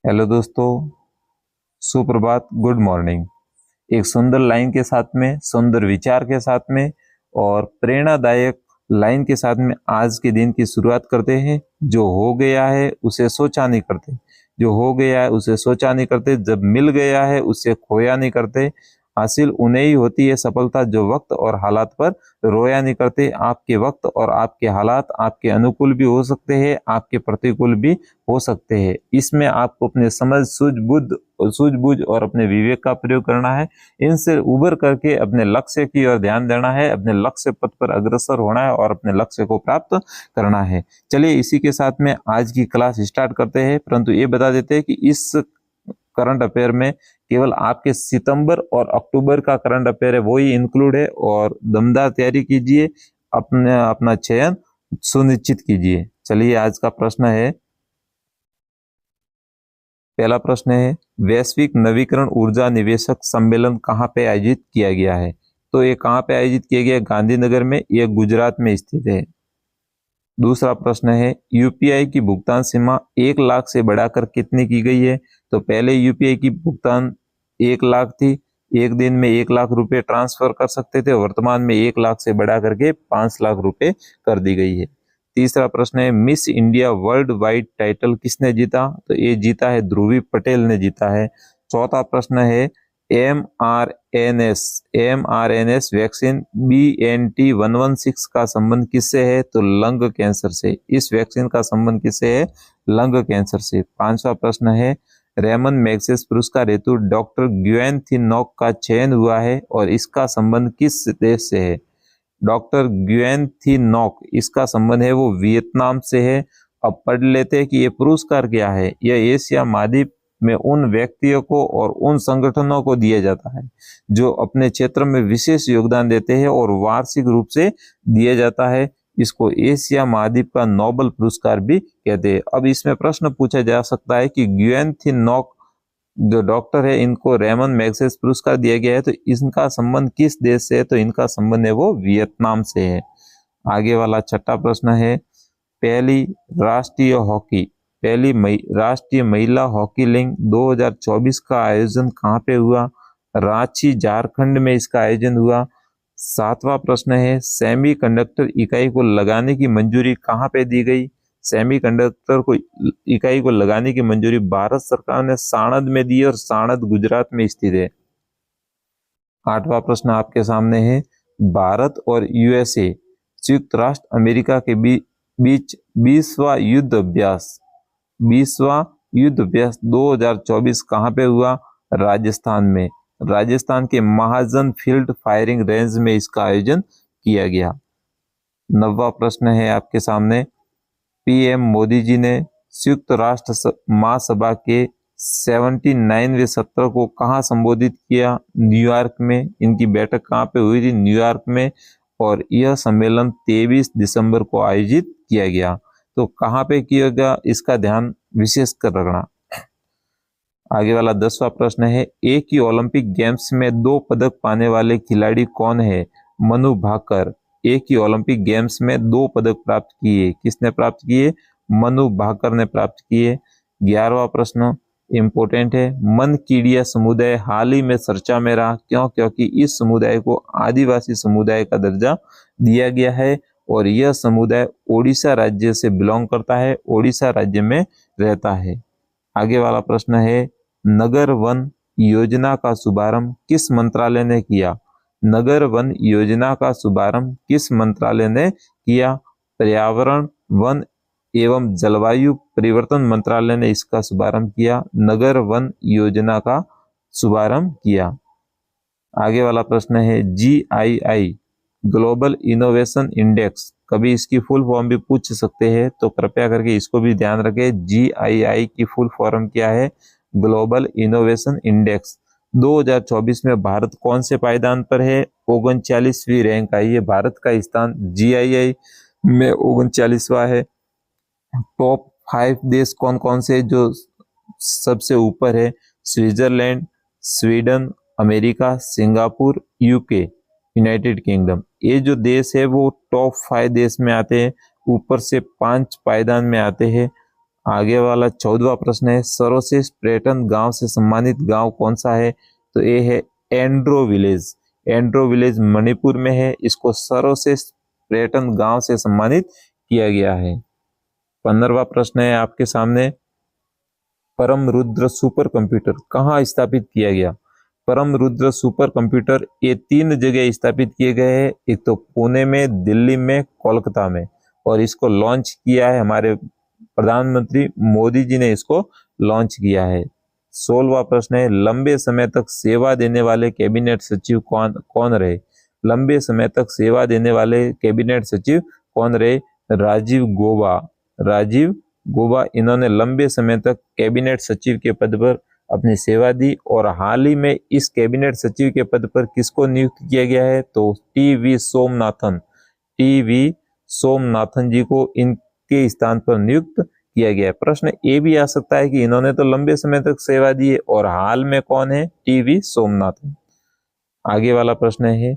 Hello दोस्तों, सुप्रभात, good morning. एक सुंदर लाइन के साथ में, सुंदर विचार के साथ में और प्रेरणादायक लाइन के साथ में आज के दिन की शुरुआत करते हैं। जो हो गया है उसे सोचा नहीं करते, जो हो गया है उसे सोचा नहीं करते, जब मिल गया है उसे खोया नहीं करते। हासिल उन्हें ही होती है सफलता जो वक्त और हालात पर रोया नहीं करते। आपके वक्त और आपके हालात आपके अनुकूल भी हो सकते हैं, आपके प्रतिकूल भी हो सकते हैं। इसमें आपको अपने समझ सूझबूझ और अपने विवेक का प्रयोग करना है। इनसे उबर करके अपने लक्ष्य की ओर ध्यान देना है, अपने लक्ष्य पथ पर अग्रसर होना है और अपने लक्ष्य को प्राप्त करना है। चलिए इसी के साथ में आज की क्लास स्टार्ट करते हैं, परंतु ये बता देते हैं कि इस करंट अफेयर में केवल आपके सितंबर और अक्टूबर का करंट अफेयर है वो ही इंक्लूड है, और दमदार तैयारी कीजिए, अपना चयन सुनिश्चित कीजिए। चलिए आज का प्रश्न है, पहला प्रश्न है, वैश्विक नवीकरण ऊर्जा निवेशक सम्मेलन कहाँ पे आयोजित किया गया है? तो ये कहाँ पे आयोजित किया गया है? गांधीनगर में, ये गुजरात में स्थित है। दूसरा प्रश्न है, यूपीआई की भुगतान सीमा 1 लाख से बढ़ाकर कितनी की गई है? तो पहले यूपीआई की भुगतान 1 लाख थी, एक दिन में 1 लाख रुपए ट्रांसफर कर सकते थे। वर्तमान में 1 लाख से बढ़ा करके 5 लाख रुपए कर दी गई है। तीसरा प्रश्न है, miss India world wide title किसने जीता? तो ये जीता है ध्रुवी पटेल ने जीता है। चौथा प्रश्न है, एमआरएनएस वैक्सीन BNT116 का संबंध किससे है? तो लंग कैंसर से। इस वैक्सीन का संबंध किससे है? लंग कैंसर से। पांचवा प्रश्न है, रेमन मैग्सेस पुरस्कार हेतु डॉक्टर ग्वेन थी नॉक का चयन हुआ है और इसका संबंध किस देश से है? डॉक्टर ग्वेन थी नॉक, इसका संबंध है वो वियतनाम से है। अब पढ़ लेते हैं कि ये पुरस्कार क्या है। यह एशिया महाद्वीप में उन व्यक्तियों को और उन संगठनों को दिया जाता है जो अपने क्षेत्र में विशेष योगदान देते हैं और वार्षिक रूप से दिया जाता है। इसको एशिया महाद्वीप का नोबेल पुरस्कार भी कहते हैं। अब इसमें प्रश्न पूछा जा सकता है कि ग्वेन थी नॉक जो डॉक्टर है, इनको रेमन मैग्सेस पुरस्कार दिया गया है, तो इनका संबंध किस देश से है? तो इनका संबंध है वो वियतनाम से है। आगे वाला छठा प्रश्न है, पहली राष्ट्रीय हॉकी राष्ट्रीय महिला हॉकी लीग 2024 का आयोजन कहाँ पे हुआ? रांची झारखंड में इसका आयोजन हुआ। सातवां प्रश्न है, सेमीकंडक्टर इकाई को लगाने की मंजूरी कहाँ पे दी गई? सेमीकंडक्टर को इकाई को लगाने की मंजूरी भारत सरकार ने साणंद में दी और साणंद गुजरात में स्थित है। आठवां प्रश्न आपके सामने है, भारत और यूएसए संयुक्त राष्ट्र अमेरिका के बीच 20वां युद्ध अभ्यास 2024 कहाँ पे हुआ? राजस्थान में। राजस्थान के महाजन फील्ड फायरिंग रेंज में इसका आयोजन किया गया। नौवां प्रश्न है आपके सामने, पीएम मोदी जी ने संयुक्त राष्ट्र महासभा के 79वें सत्र को कहाँ संबोधित किया? न्यूयॉर्क में। इनकी बैठक कहाँ पे हुई थी? न्यूयॉर्क में। और यह सम्मेलन 23 दिसंबर को आयोजित किया गया। तो कहाँ पे किया गया, इसका ध्यान विशेष कर रखना। आगे वाला 10वां प्रश्न है, एक ही ओलंपिक गेम्स में 2 पदक पाने वाले खिलाड़ी कौन है? मनु भाकर। एक ही ओलंपिक गेम्स में 2 पदक प्राप्त किए, किसने प्राप्त किए? मनु भाकर ने प्राप्त किए। 11वां प्रश्न इंपोर्टेंट है, मन कीड़िया समुदाय हाल ही में चर्चा में रहा, क्यों? क्योंकि इस समुदाय को आदिवासी समुदाय का दर्जा दिया गया है और यह समुदाय ओडिशा राज्य से बिलोंग करता है, ओडिशा राज्य में रहता है। आगे वाला प्रश्न है, नगर वन योजना का शुभारंभ किस मंत्रालय ने किया? नगर वन योजना का शुभारंभ किस मंत्रालय ने किया? पर्यावरण, वन एवं जलवायु परिवर्तन मंत्रालय ने इसका शुभारंभ किया। नगर वन योजना का शुभारंभ किया। आगे वाला प्रश्न है, GII ग्लोबल इनोवेशन इंडेक्स, कभी इसकी फुल फॉर्म भी पूछ सकते हैं, तो कृपया करके इसको भी ध्यान रखें। GII की फुल फॉर्म क्या है? Global innovation index. 2024 में भारत कौन से पायदान पर है? 39वीं रैंक आई है भारत का स्थान GII में, 39वां है। टॉप 5 देश कौन कौन से जो सबसे ऊपर है? Switzerland, Sweden, America, Singapore, UK, United kingdom. ये जो देश है वो टॉप 5 देश में आते हैं, ऊपर से 5 पायदान में आते हैं। आगे वाला 14वां प्रश्न है, सर्वश्रेष्ठ पर्यटन गांव से सम्मानित गांव कौन सा है? तो ये है एंड्रो विलेज। एंड्रो विलेज मणिपुर में है, इसको सर्वश्रेष्ठ पर्यटन गांव से सम्मानित किया गया है। 15वां प्रश्न है आपके सामने, परम रुद्र सुपर कंप्यूटर कहाँ स्थापित किया गया? परम रुद्र सुपर कंप्यूटर ये 3 जगह स्थापित किए गए हैं, एक तो पुणे में, दिल्ली में, कोलकाता में, और इसको लॉन्च किया है हमारे प्रधानमंत्री मोदी जी ने इसको लॉन्च किया है। 16वां प्रश्न है, लंबे समय तक सेवा देने वाले कैबिनेट सचिव कौन रहे? लंबे समय तक सेवा देने वाले कैबिनेट सचिव कौन रहे? राजीव गौबा। राजीव गौबा इन्होंने लंबे समय तक कैबिनेट सचिव के पद पर अपनी सेवा दी, और हाल ही में इस कैबिनेट सचिव के पद पर किसको नियुक्त किया गया है? तो टी.वी. सोमनाथन। टी.वी. सोमनाथन जी को इनके स्थान पर नियुक्त किया गया है। प्रश्न ये भी आ सकता है कि इन्होंने तो लंबे समय तक सेवा दी है और हाल में कौन है? टी.वी. सोमनाथन। आगे वाला प्रश्न है,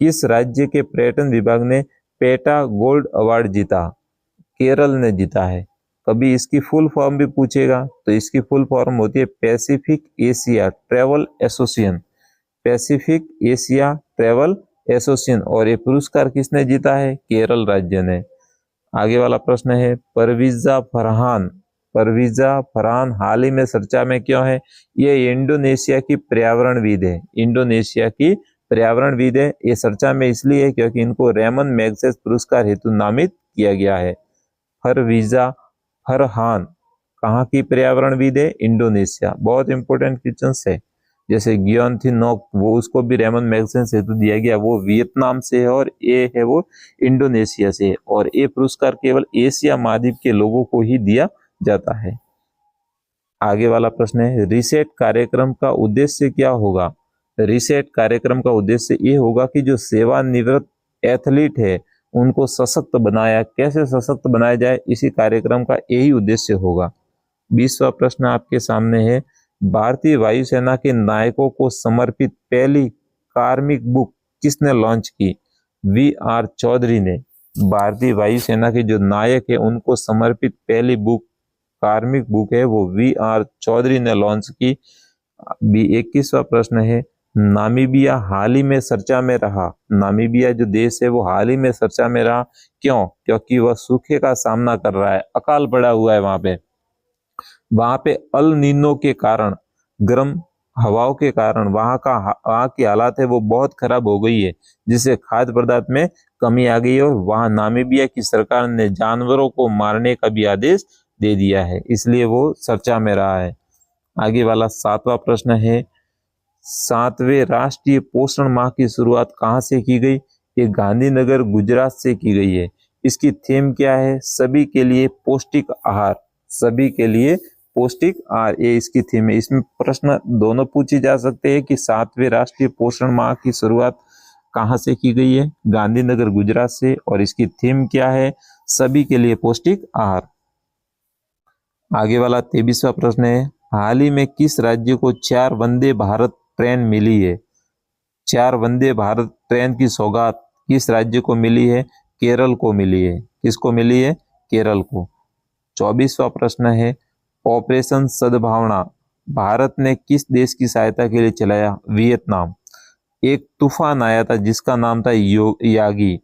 किस राज्य के पर्यटन विभाग ने पेटा गोल्ड अवार्ड जीता? केरल ने जीता है। कभी इसकी फुल फॉर्म भी पूछेगा तो इसकी फुल फॉर्म होती है Pacific Asia travel association. Pacific Asia travel association, और ये पुरस्कार किसने जीता है? केरल राज्य ने। आगे वाला प्रश्न है, परवीजा फरहान। परवीजा फरहान हाल ही में चर्चा में क्यों है? ये इंडोनेशिया की पर्यावरणविद है। इंडोनेशिया की पर्यावरणविद है। ये चर्चा में इसलिए है क्योंकि इनको रेमन मैग्सेसे पुरस्कार हेतु नामित किया गया है। परवीजा फरहान कहाँ की पर्यावरणविद है? इंडोनेशिया। बहुत इंपॉर्टेंट क्वेश्चन है। जैसे गियोन थी नोक, वो उसको भी रेमन मैग्सेसे हेतु दिया गया, वो वियतनाम से है, और ये है वो इंडोनेशिया से है, और ये पुरस्कार केवल एशिया महाद्वीप के लोगों को ही दिया जाता है। आगे वाला प्रश्न है, रिसेट कार्यक्रम का उद्देश्य क्या होगा? रिसेट कार्यक्रम का उद्देश्य ये होगा कि जो सेवानिवृत्त एथलीट है उनको सशक्त बनाया, कैसे सशक्त बनाया जाए, इसी कार्यक्रम का यही उद्देश्य होगा। 20वां प्रश्न आपके सामने है, भारतीय वायुसेना के नायकों को समर्पित पहली कार्मिक बुक किसने लॉन्च की? वी.आर. चौधरी ने। भारतीय वायुसेना के जो नायक है उनको समर्पित पहली बुक, कार्मिक बुक है, वो वी.आर. चौधरी ने लॉन्च की। 21वां प्रश्न है, नामीबिया हाल ही में चर्चा में रहा। नामीबिया जो देश है वो हाल ही में चर्चा में रहा, क्यों? क्योंकि वह सूखे का सामना कर रहा है, अकाल पड़ा हुआ है वहां पे अल नीनो के कारण, गर्म हवाओं के कारण वहां की हालात है वो बहुत खराब हो गई है, जिससे खाद्य पदार्थ में कमी आ गई है, और वहां नामीबिया की सरकार ने जानवरों को मारने का भी आदेश दे दिया है, इसलिए वो चर्चा में रहा है। आगे वाला 7वां प्रश्न है, 7वें राष्ट्रीय पोषण माह की शुरुआत कहाँ से की गई? ये गांधीनगर गुजरात से की गई है। इसकी थीम क्या है? सभी के लिए पौष्टिक आहार। सभी के लिए पौष्टिक आहार, ये इसकी थीम है। इसमें प्रश्न दोनों पूछे जा सकते हैं कि 7वें राष्ट्रीय पोषण माह की शुरुआत कहाँ से की गई है? गांधीनगर गुजरात से, और इसकी थीम क्या है? सभी के लिए पौष्टिक आहार। आगे वाला 23वां प्रश्न है, हाल ही में किस राज्य को 4 वंदे भारत ट्रेन मिली है? 4 वंदे भारत ट्रेन की सौगात किस राज्य को मिली है? केरल को मिली है। किसको मिली है? केरल को। 24वां प्रश्न है, ऑपरेशन सद्भावना भारत ने किस देश की सहायता के लिए चलाया? वियतनाम। एक तूफान आया था जिसका नाम था यागी।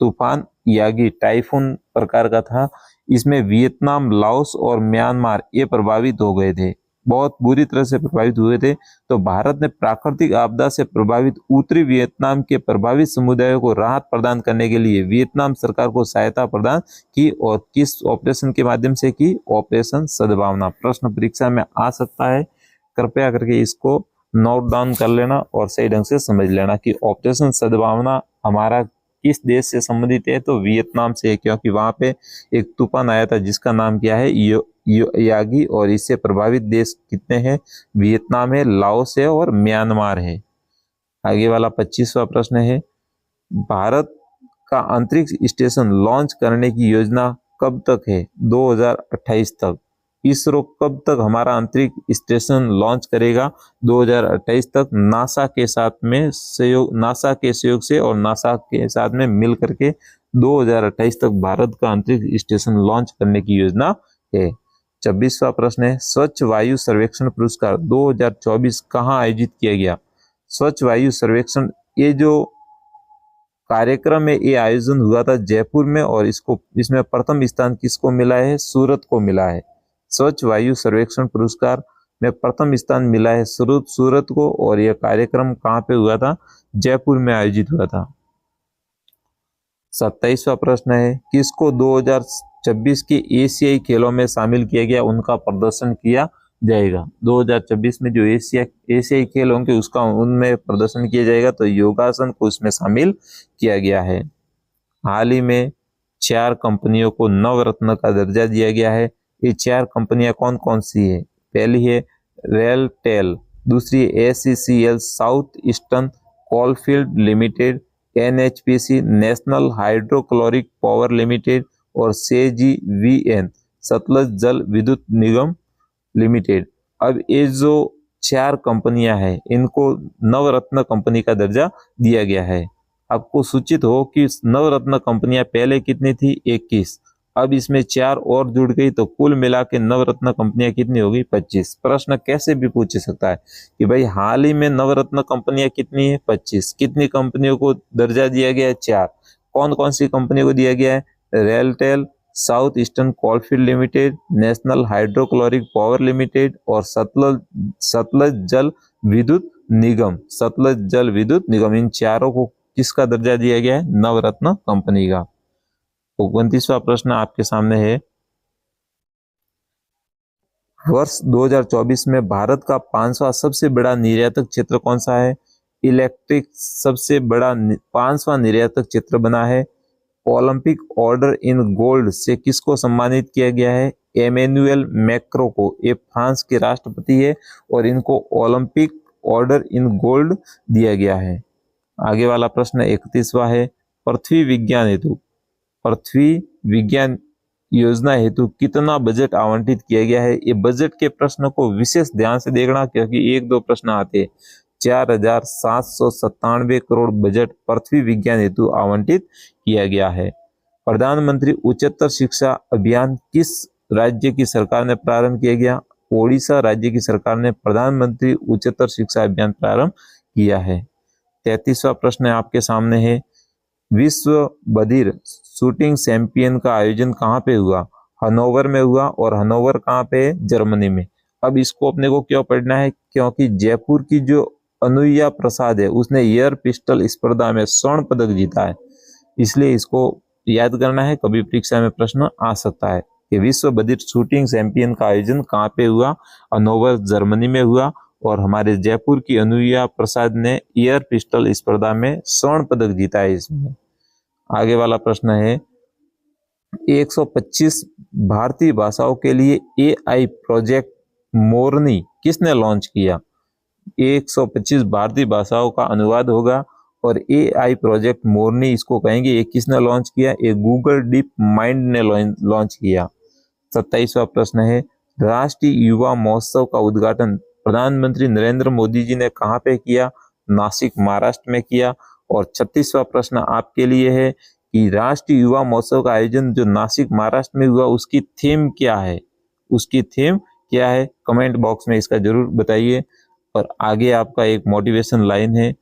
तूफान यागी टाइफून प्रकार का था। इसमें वियतनाम, लाओस और म्यांमार ये प्रभावित हो गए थे, बहुत बुरी तरह से प्रभावित हुए थे। तो भारत ने प्राकृतिक आपदा से प्रभावित उत्तरी वियतनाम के प्रभावित समुदायों को राहत प्रदान करने के लिए वियतनाम सरकार को सहायता प्रदान की, और किस ऑपरेशन के माध्यम से की? ऑपरेशन सद्भावना। प्रश्न परीक्षा में आ सकता है, कृपया करके इसको नोट डाउन कर लेना और सही ढंग से समझ लेना कि ऑपरेशन सद्भावना हमारा किस देश से संबंधित है? तो वियतनाम से है, क्योंकि वहां पे एक तूफान आया था जिसका नाम क्या है? यागी, और इससे प्रभावित देश कितने हैं? वियतनाम है, लाओस है और म्यांमार है। आगे वाला 25वां प्रश्न है, भारत का अंतरिक्ष स्टेशन लॉन्च करने की योजना कब तक है? 2028 तक। इसरो कब तक हमारा अंतरिक्ष स्टेशन लॉन्च करेगा? 2028 तक। नासा के सहयोग से और नासा के साथ में मिल करके 2028 तक भारत का अंतरिक्ष स्टेशन लॉन्च करने की योजना है। 26वां प्रश्न है, स्वच्छ वायु सर्वेक्षण पुरस्कार 2024 कहाँ आयोजित किया गया? स्वच्छ वायु सर्वेक्षण ये जो कार्यक्रम है ये आयोजन हुआ था जयपुर में, और इसमें प्रथम स्थान किसको मिला है? सूरत को मिला है। स्वच्छ वायु सर्वेक्षण पुरस्कार में प्रथम स्थान मिला है सूरत को, और यह कार्यक्रम कहाँ पे हुआ था? जयपुर में आयोजित हुआ था। 27वां प्रश्न है, किसको 2026 के एशियाई खेलों में शामिल किया गया, उनका प्रदर्शन किया जाएगा? 2026 में जो एशियाई खेल होंगे उसका उनमें प्रदर्शन किया जाएगा, तो योगासन को इसमें शामिल किया गया है। हाल ही में 4 कंपनियों को नवरत्न का दर्जा दिया गया है। ये 4 कंपनियां कौन कौन सी है? पहली है रेलटेल, दूसरी है ACCL south eastern coalfield limited, NHPC national hydrochloric power limited, और CGVN सतलज जल विद्युत निगम लिमिटेड। अब ये जो 4 कंपनियां हैं इनको नवरत्न कंपनी का दर्जा दिया गया है। आपको सूचित हो कि नवरत्न कंपनियां पहले कितनी थी? 21। अब इसमें 4 और जुड़ गई तो कुल मिला के नवरत्न कंपनियां कितनी होगी? 25। प्रश्न कैसे भी पूछ सकता है कि भाई हाल ही में नवरत्न कंपनियां कितनी है? 25। कितनी कंपनियों को दर्जा दिया गया है? 4। कौन कौन सी कंपनियों को दिया गया है? RailTel, south eastern coalfield limited, national hydrochloric power limited, और सतलज जल विद्युत निगम। सतलज जल विद्युत निगम, इन चारों को किसका दर्जा दिया गया है? नवरत्न कंपनी का। 29वां प्रश्न आपके सामने है, वर्ष 2024 में भारत का 5वां सबसे बड़ा निर्यातक क्षेत्र कौन सा है? इलेक्ट्रिक सबसे बड़ा 5वां निर्यातक क्षेत्र बना है। ओलंपिक ऑर्डर इन गोल्ड से किसको सम्मानित किया गया है? एमेनुएल मैक्रो को। ये फ्रांस के राष्ट्रपति है और इनको ओलंपिक ऑर्डर इन गोल्ड दिया गया है। आगे वाला प्रश्न 31वां है, पृथ्वी विज्ञान योजना हेतु कितना बजट आवंटित किया गया है? ये बजट के प्रश्न को विशेष ध्यान से देखना, क्योंकि 1-2 प्रश्न आते हैं। 4,797 करोड़ बजट पृथ्वी विज्ञान हेतु आवंटित किया गया है। प्रधानमंत्री उच्चतर शिक्षा अभियान किस राज्य की सरकार ने प्रारंभ किया गया? ओडिशा राज्य की सरकार ने प्रधानमंत्री उच्चतर शिक्षा अभियान प्रारंभ किया है। 33वां प्रश्न आपके सामने है, विश्व बधिर शूटिंग चैंपियन का आयोजन कहाँ पे हुआ? हनोवर में हुआ, और हनोवर कहाँ पे है? जर्मनी में। अब इसको अपने को क्यों पढ़ना है? क्योंकि जयपुर की जो अनुया प्रसाद है उसने एयर पिस्टल स्पर्धा में स्वर्ण पदक जीता है, इसलिए इसको याद करना है। कभी परीक्षा में प्रश्न आ सकता है कि विश्व बधिर शूटिंग चैंपियन का आयोजन कहाँ पे हुआ? हनोवर जर्मनी में हुआ, और हमारे जयपुर की अनुया प्रसाद ने एयर पिस्टल स्पर्धा में स्वर्ण पदक जीता है इसमें। आगे वाला प्रश्न है, 125 भारतीय भाषाओं के लिए AI प्रोजेक्ट मोरनी किसने लॉन्च किया? 125 भारतीय भाषाओं का अनुवाद होगा, और AI प्रोजेक्ट मोरनी इसको कहेंगे। ये किसने लॉन्च किया? ये गूगल डीप माइंड ने लॉन्च किया। 27वां प्रश्न है, राष्ट्रीय युवा महोत्सव का उद्घाटन प्रधानमंत्री नरेंद्र मोदी जी ने कहाँ पे किया? नासिक महाराष्ट्र में किया। और 36वां प्रश्न आपके लिए है कि राष्ट्रीय युवा महोत्सव का आयोजन जो नासिक महाराष्ट्र में हुआ उसकी थीम क्या है? उसकी थीम क्या है? कमेंट बॉक्स में इसका जरूर बताइए। और आगे आपका एक मोटिवेशन लाइन है,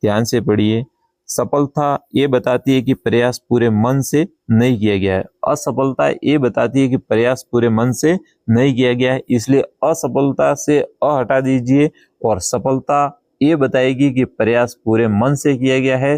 ध्यान से पढ़िए। सफलता ये बताती है कि प्रयास पूरे मन से नहीं किया गया है। असफलता ये बताती है कि प्रयास पूरे मन से नहीं किया गया है, इसलिए असफलता से अ हटा दीजिए, और सफलता ये बताएगी कि प्रयास पूरे मन से किया गया है।